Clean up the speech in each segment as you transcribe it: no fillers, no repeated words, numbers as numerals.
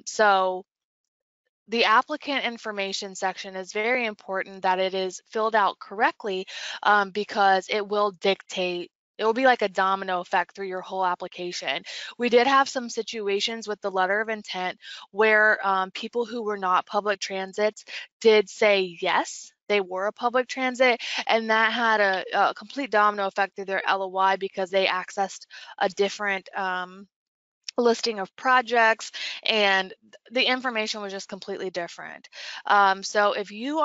So the applicant information section is very important that it is filled out correctly, because it will dictate, it will be like a domino effect through your whole application. We did have some situations with the letter of intent where people who were not public transits did say yes, they were a public transit, and that had a complete domino effect through their LOI because they accessed a different listing of projects, and the information was just completely different. So if you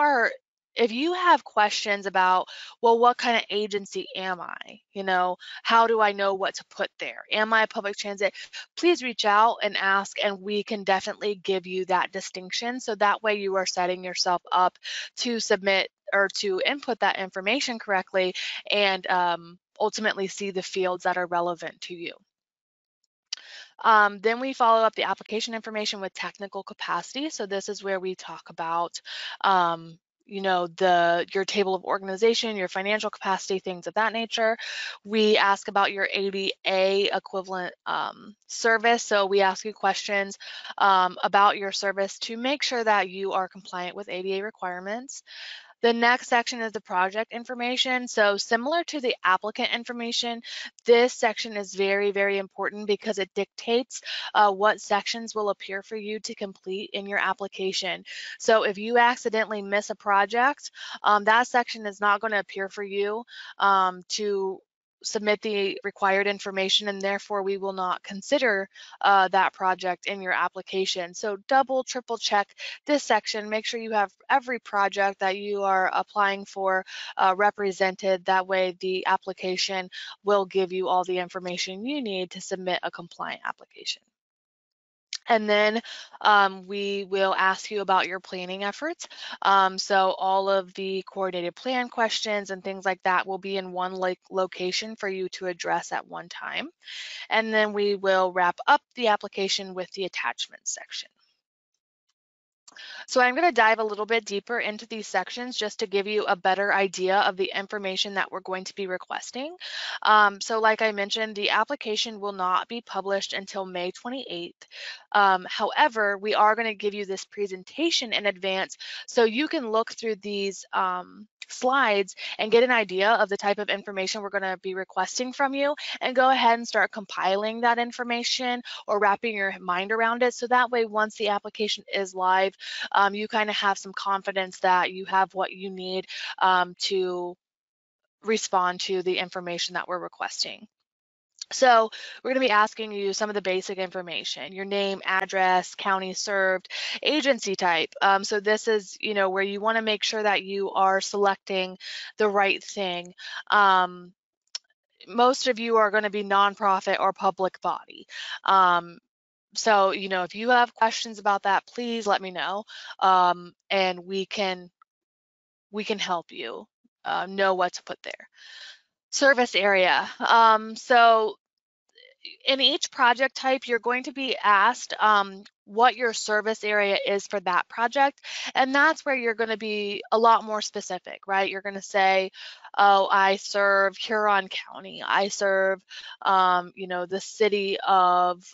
have questions about, well, what kind of agency am I? You know, how do I know what to put there? Am I a public transit? Please reach out and ask, and we can definitely give you that distinction. So that way you are setting yourself up to submit or to input that information correctly, and ultimately see the fields that are relevant to you. Then we follow up the application information with technical capacity. So this is where we talk about, you know, your table of organization, your financial capacity, things of that nature. We ask about your ADA equivalent service. So we ask you questions about your service to make sure that you are compliant with ADA requirements. The next section is the project information. So similar to the applicant information, this section is very, very important because it dictates what sections will appear for you to complete in your application. So if you accidentally miss a project, that section is not going to appear for you to submit the required information, and therefore we will not consider that project in your application. So double, triple check this section. Make sure you have every project that you are applying for represented. That way the application will give you all the information you need to submit a compliant application. And then we will ask you about your planning efforts. So all of the coordinated plan questions and things like that will be in one location for you to address at one time. And then we will wrap up the application with the attachments section. So I'm going to dive a little bit deeper into these sections just to give you a better idea of the information that we're going to be requesting. So like I mentioned, the application will not be published until May 28th. However, we are going to give you this presentation in advance so you can look through these slides and get an idea of the type of information we're going to be requesting from you, and go ahead and start compiling that information or wrapping your mind around it. So that way, once the application is live, you kind of have some confidence that you have what you need to respond to the information that we're requesting. So we're going to be asking you some of the basic information: your name, address, county served, agency type. So this is, you know, where you want to make sure that you are selecting the right thing. Most of you are going to be nonprofit or public body. So, you know, if you have questions about that, please let me know, and we can help you know what to put there. Service area. So in each project type, you're going to be asked what your service area is for that project, and that's where you're going to be a lot more specific, right? You're going to say, oh, I serve Huron County, I serve, you know, the city of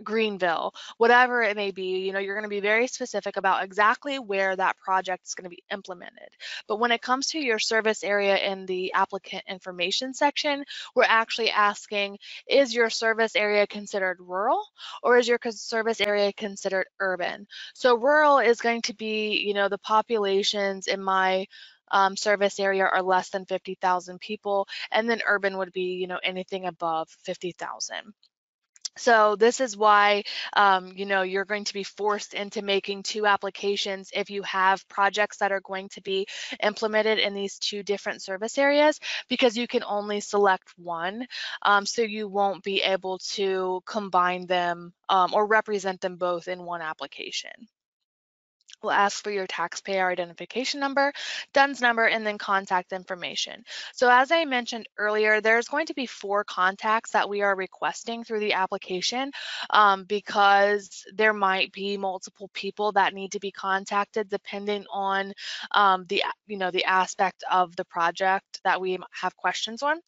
Greenville, whatever it may be. You know, you're going to be very specific about exactly where that project is going to be implemented. But when it comes to your service area in the applicant information section, we're actually asking, is your service area considered rural, or is your service area considered urban? So rural is going to be, you know, the populations in my service area are less than 50,000 people, and then urban would be, you know, anything above 50,000. So this is why, you know, you're going to be forced into making two applications if you have projects that are going to be implemented in these two different service areas, because you can only select one. So you won't be able to combine them or represent them both in one application. We'll ask for your taxpayer identification number, DUNS number, and then contact information. So as I mentioned earlier, there's going to be 4 contacts that we are requesting through the application, because there might be multiple people that need to be contacted depending on the aspect of the project that we have questions on.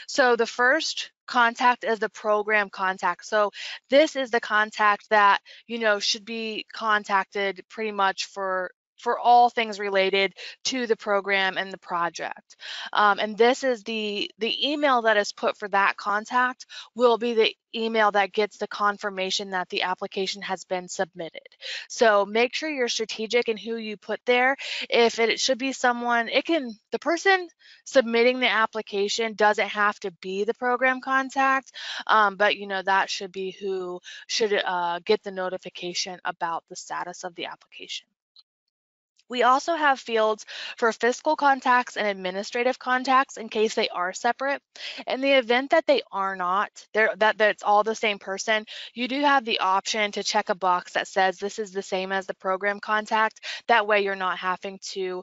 So the first contact is the program contact. So this is the contact that, you know, should be contacted pretty much for all things related to the program and the project. And this is the email that is put for that contact will be the email that gets the confirmation that the application has been submitted. So make sure you're strategic in who you put there. If it should be someone, the person submitting the application doesn't have to be the program contact, but you know, that should be who should get the notification about the status of the application. We also have fields for fiscal contacts and administrative contacts in case they are separate. In the event that they are not, that's all the same person, you do have the option to check a box that says this is the same as the program contact. That way you're not having to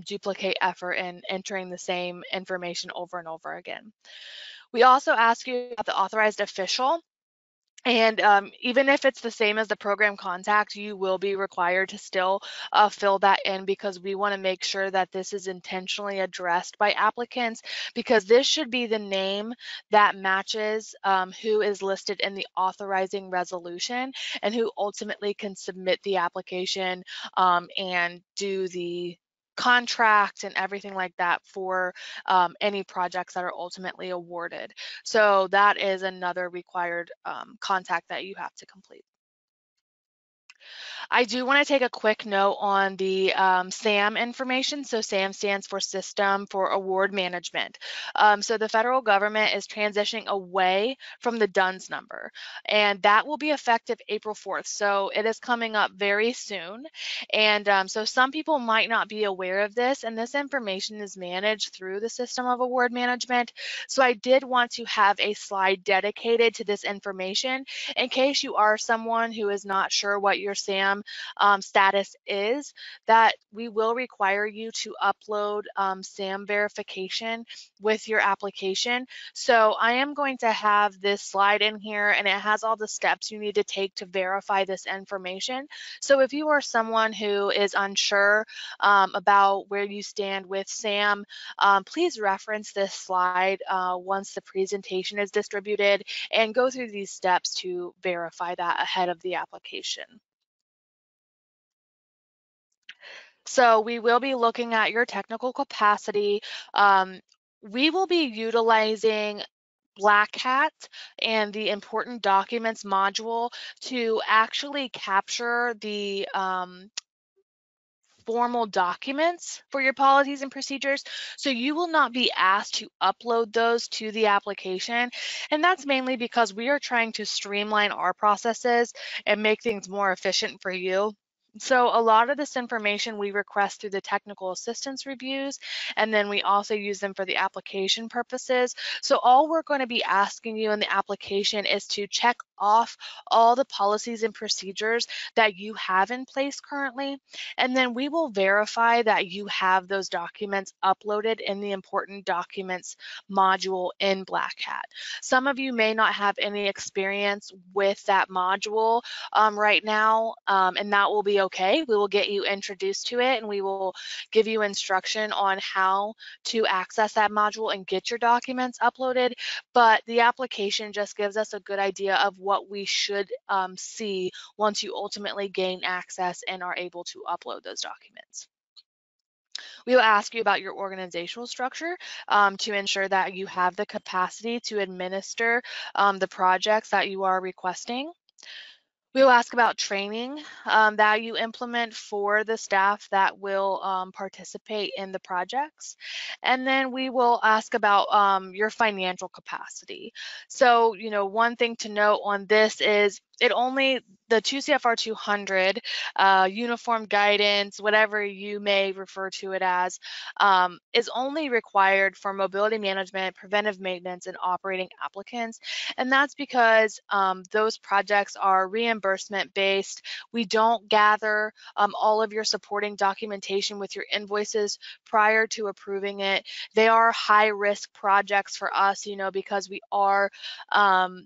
duplicate effort in entering the same information over and over again. We also ask you about the authorized official. And even if it's the same as the program contact, you will be required to still fill that in, because we want to make sure that this is intentionally addressed by applicants, because this should be the name that matches who is listed in the authorizing resolution and who ultimately can submit the application and do the contract and everything like that for any projects that are ultimately awarded. So that is another required contact that you have to complete. I do want to take a quick note on the SAM information. So SAM stands for System for Award Management. So the federal government is transitioning away from the DUNS number, and that will be effective April 4th. So it is coming up very soon. And so some people might not be aware of this, and this information is managed through the System of Award Management. So I did want to have a slide dedicated to this information in case you are someone who is not sure what your SAM status is, that we will require you to upload SAM verification with your application. So I am going to have this slide in here, and it has all the steps you need to take to verify this information. So if you are someone who is unsure about where you stand with SAM, please reference this slide once the presentation is distributed and go through these steps to verify that ahead of the application. So we will be looking at your technical capacity. We will be utilizing Black Hat and the important documents module to actually capture the formal documents for your policies and procedures. So you will not be asked to upload those to the application. And that's mainly because we are trying to streamline our processes and make things more efficient for you. So a lot of this information we request through the technical assistance reviews, and then we also use them for the application purposes. So all we're going to be asking you in the application is to check off all the policies and procedures that you have in place currently, and then we will verify that you have those documents uploaded in the important documents module in Black Hat. Some of you may not have any experience with that module right now, and that will be okay. We will get you introduced to it, and we will give you instruction on how to access that module and get your documents uploaded. But the application just gives us a good idea of what we should see once you ultimately gain access and are able to upload those documents. We will ask you about your organizational structure to ensure that you have the capacity to administer the projects that you are requesting. We will ask about training that you implement for the staff that will participate in the projects. And then we will ask about your financial capacity. So, you know, one thing to note on this is the 2 CFR 200 uniform guidance, whatever you may refer to it as, is only required for mobility management, preventive maintenance, and operating applicants. And that's because those projects are reimbursement based. We don't gather all of your supporting documentation with your invoices prior to approving it. They are high risk projects for us, you know, because we are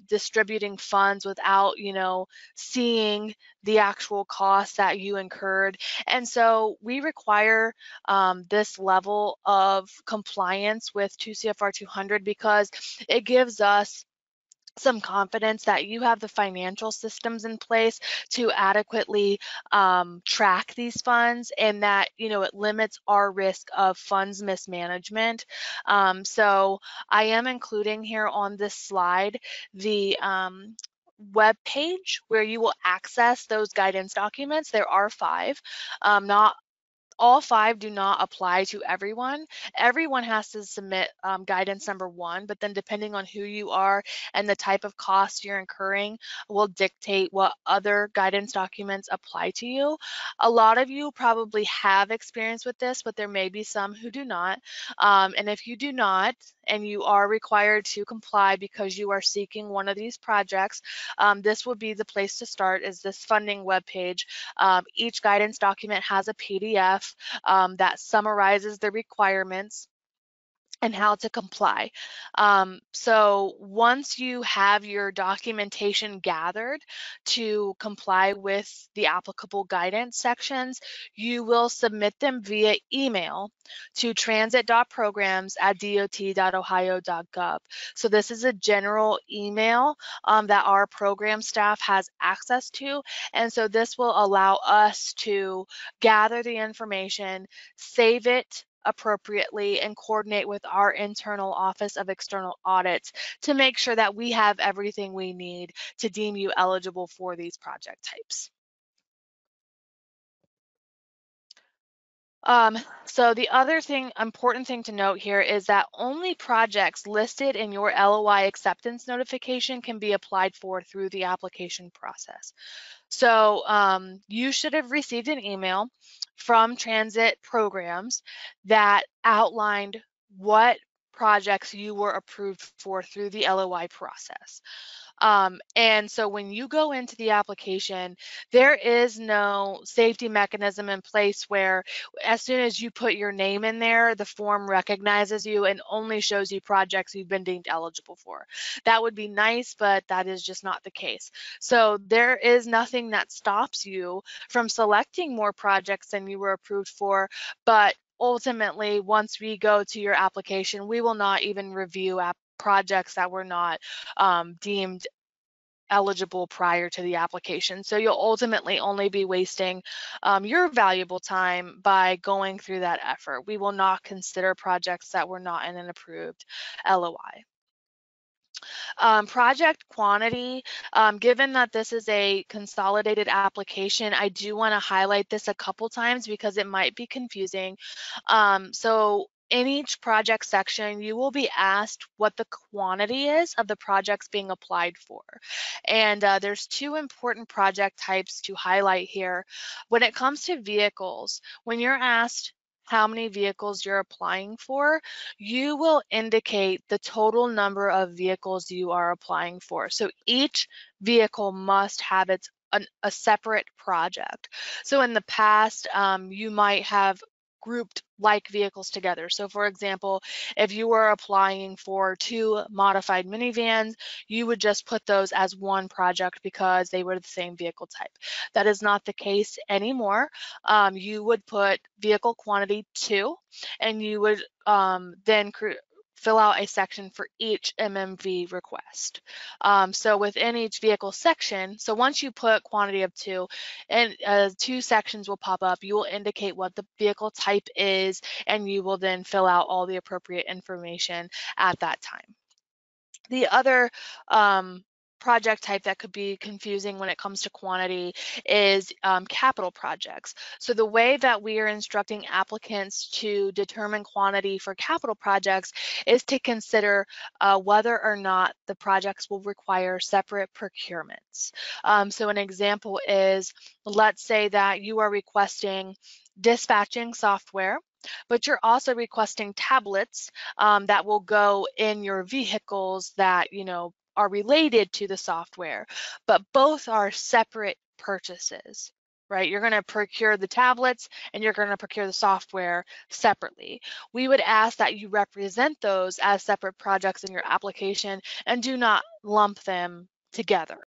distributing funds without, you know, seeing the actual costs that you incurred. And so we require this level of compliance with 2 CFR 200 because it gives us some confidence that you have the financial systems in place to adequately track these funds, and that, you know, it limits our risk of funds mismanagement. So I am including here on this slide the web page where you will access those guidance documents. There are 5. Not all 5 do not apply to everyone. Everyone has to submit guidance number 1, but then depending on who you are and the type of cost you're incurring will dictate what other guidance documents apply to you. A lot of you probably have experience with this, but there may be some who do not. And if you do not, and you are required to comply because you are seeking one of these projects, this would be the place to start, is this funding webpage. Each guidance document has a PDF that summarizes the requirements and how to comply. So once you have your documentation gathered to comply with the applicable guidance sections, you will submit them via email to transit.programs@dot.ohio.gov. So this is a general email that our program staff has access to, and so this will allow us to gather the information, save it appropriately, and coordinate with our internal Office of External Audits to make sure that we have everything we need to deem you eligible for these project types. So the other important thing to note here is that only projects listed in your LOI acceptance notification can be applied for through the application process. So you should have received an email from Transit Programs that outlined what projects you were approved for through the LOI process. And so when you go into the application, there is no safety mechanism in place where as soon as you put your name in there, the form recognizes you and only shows you projects you've been deemed eligible for. That would be nice, but that is just not the case. So there is nothing that stops you from selecting more projects than you were approved for, but ultimately, once we go to your application, we will not even review projects that were not deemed eligible prior to the application. So you'll ultimately only be wasting your valuable time by going through that effort. We will not consider projects that were not in an approved LOI. Project quantity, given that this is a consolidated application, I do want to highlight this a couple times because it might be confusing. So in each project section, you will be asked what the quantity is of the projects being applied for. And there's 2 important project types to highlight here. When it comes to vehicles, when you're asked how many vehicles you're applying for, you will indicate the total number of vehicles you are applying for. So each vehicle must have a separate project. So in the past, you might have grouped like vehicles together. So for example, if you were applying for 2 modified minivans, you would just put those as one project because they were the same vehicle type. That is not the case anymore. You would put vehicle quantity 2, and you would then fill out a section for each MMV request. So within each vehicle section, so once you put quantity of 2, and 2 sections will pop up, you will indicate what the vehicle type is, and you will then fill out all the appropriate information at that time. The other project type that could be confusing when it comes to quantity is capital projects. So the way that we are instructing applicants to determine quantity for capital projects is to consider whether or not the projects will require separate procurements. So an example is, let's say that you are requesting dispatching software, but you're also requesting tablets that will go in your vehicles that, you know, are related to the software, but both are separate purchases, right? You're going to procure the tablets and you're going to procure the software separately. We would ask that you represent those as separate projects in your application and do not lump them together.